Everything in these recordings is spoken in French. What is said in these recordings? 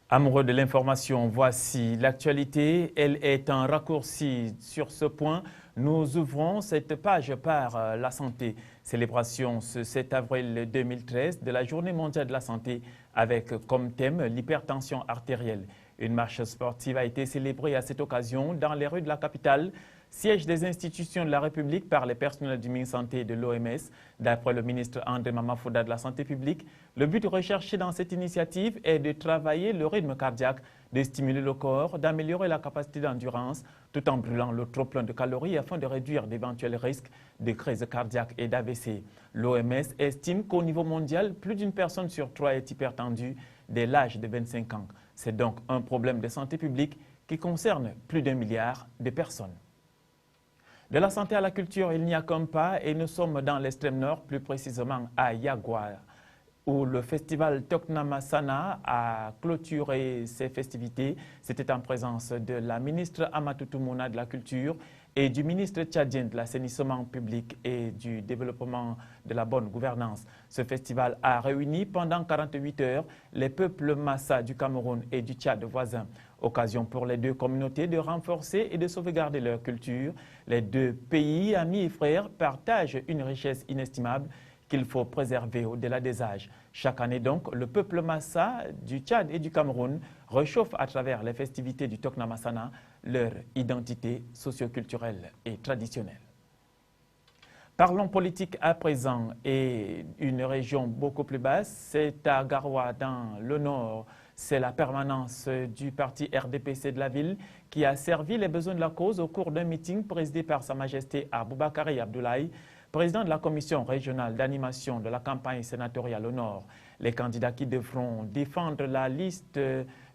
Amoureux de l'information, voici l'actualité. Elle est un raccourci sur ce point. Nous ouvrons cette page par la santé. Célébration ce 7 avril 2013 de la Journée mondiale de la santé avec comme thème l'hypertension artérielle. Une marche sportive a été célébrée à cette occasion dans les rues de la capitale, siège des institutions de la République par les personnels du ministère de la Santé et de l'OMS. D'après le ministre André Mamafouda de la Santé publique, le but recherché dans cette initiative est de travailler le rythme cardiaque, de stimuler le corps, d'améliorer la capacité d'endurance, tout en brûlant le trop-plein de calories afin de réduire d'éventuels risques de crise cardiaque et d'AVC. L'OMS estime qu'au niveau mondial, plus d'une personne sur trois est hypertendue dès l'âge de 25 ans. C'est donc un problème de santé publique qui concerne plus d'1 milliard de personnes. De la santé à la culture, il n'y a qu'un pas et nous sommes dans l'extrême nord, plus précisément à Yaguar, où le festival Toknamasana a clôturé ses festivités. C'était en présence de la ministre Amatoutou Mouna de la Culture et du ministre tchadien de l'assainissement public et du développement de la bonne gouvernance. Ce festival a réuni pendant 48 heures les peuples Massa du Cameroun et du Tchad voisins. Occasion pour les deux communautés de renforcer et de sauvegarder leur culture. Les deux pays, amis et frères, partagent une richesse inestimable qu'il faut préserver au-delà des âges. Chaque année donc, le peuple Massa du Tchad et du Cameroun réchauffe à travers les festivités du Toknamasana leur identité socio-culturelle et traditionnelle. Parlons politique à présent et une région beaucoup plus basse, c'est à Garoua dans le nord. C'est la permanence du parti RDPC de la ville qui a servi les besoins de la cause au cours d'un meeting présidé par Sa Majesté Aboubakari Abdoulaye, président de la commission régionale d'animation de la campagne sénatoriale au Nord. Les candidats qui devront défendre la liste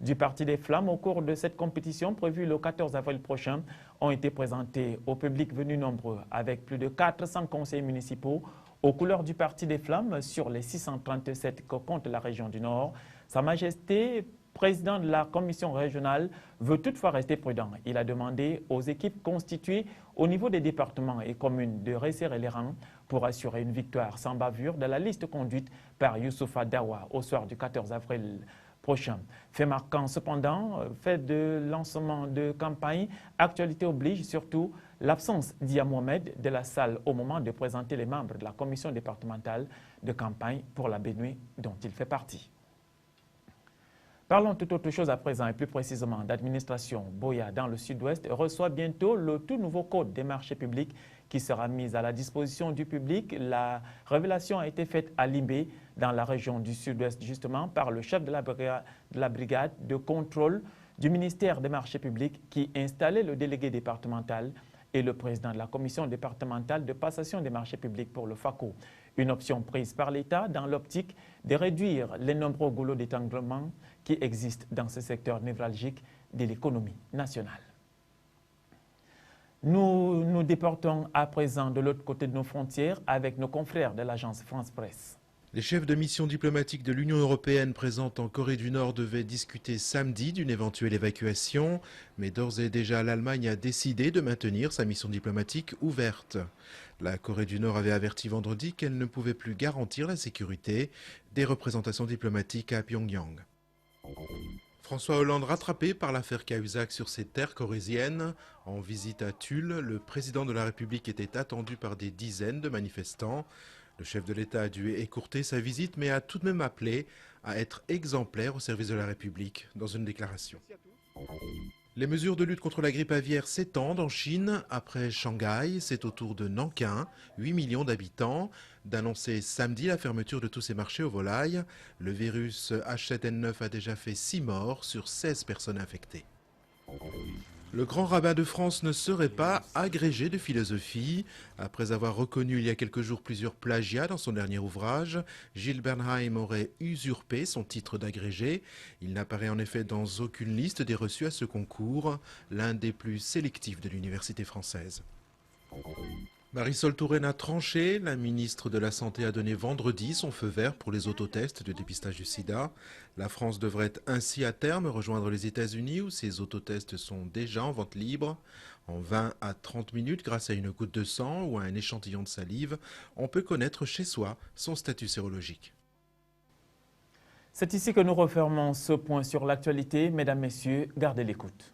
du Parti des Flammes au cours de cette compétition prévue le 14 avril prochain ont été présentés au public venu nombreux avec plus de 400 conseillers municipaux aux couleurs du Parti des Flammes sur les 637 que compte la région du Nord. Sa Majesté, président de la commission régionale, veut toutefois rester prudent. Il a demandé aux équipes constituées au niveau des départements et communes de resserrer les rangs pour assurer une victoire sans bavure de la liste conduite par Youssoufa Dawa au soir du 14 avril prochain. Fait marquant cependant, fait de lancement de campagne, actualité oblige surtout l'absence d'Ia Mohamed de la salle au moment de présenter les membres de la commission départementale de campagne pour la Bénoué dont il fait partie. Parlons toute autre chose à présent et plus précisément d'administration. Boya, dans le sud-ouest, reçoit bientôt le tout nouveau code des marchés publics qui sera mis à la disposition du public. La révélation a été faite à Limbé, dans la région du sud-ouest, justement, par le chef de la brigade de contrôle du ministère des marchés publics qui installait le délégué départemental et le président de la commission départementale de passation des marchés publics pour le FACO. Une option prise par l'État dans l'optique de réduire les nombreux goulots d'étranglement qui existent dans ce secteur névralgique de l'économie nationale. Nous nous déportons à présent de l'autre côté de nos frontières avec nos confrères de l'agence France Presse. Les chefs de mission diplomatique de l'Union européenne présents en Corée du Nord devaient discuter samedi d'une éventuelle évacuation, mais d'ores et déjà l'Allemagne a décidé de maintenir sa mission diplomatique ouverte. La Corée du Nord avait averti vendredi qu'elle ne pouvait plus garantir la sécurité des représentations diplomatiques à Pyongyang. François Hollande rattrapé par l'affaire Cahuzac sur ses terres corésiennes. En visite à Tulle, le président de la République était attendu par des dizaines de manifestants. Le chef de l'État a dû écourter sa visite, mais a tout de même appelé à être exemplaire au service de la République dans une déclaration. Les mesures de lutte contre la grippe aviaire s'étendent en Chine. Après Shanghai, c'est au tour de Nankin, 8 millions d'habitants, d'annoncer samedi la fermeture de tous ces marchés aux volailles. Le virus H7N9 a déjà fait 6 morts sur 16 personnes infectées. Le grand rabbin de France ne serait pas agrégé de philosophie. Après avoir reconnu il y a quelques jours plusieurs plagiats dans son dernier ouvrage, Gilles Bernheim aurait usurpé son titre d'agrégé. Il n'apparaît en effet dans aucune liste des reçus à ce concours, l'un des plus sélectifs de l'université française. Marisol Touraine a tranché. La ministre de la Santé a donné vendredi son feu vert pour les autotests de dépistage du sida. La France devrait ainsi à terme rejoindre les États-Unis où ces autotests sont déjà en vente libre. En 20 à 30 minutes, grâce à une goutte de sang ou à un échantillon de salive, on peut connaître chez soi son statut sérologique. C'est ici que nous refermons ce point sur l'actualité. Mesdames, Messieurs, gardez l'écoute.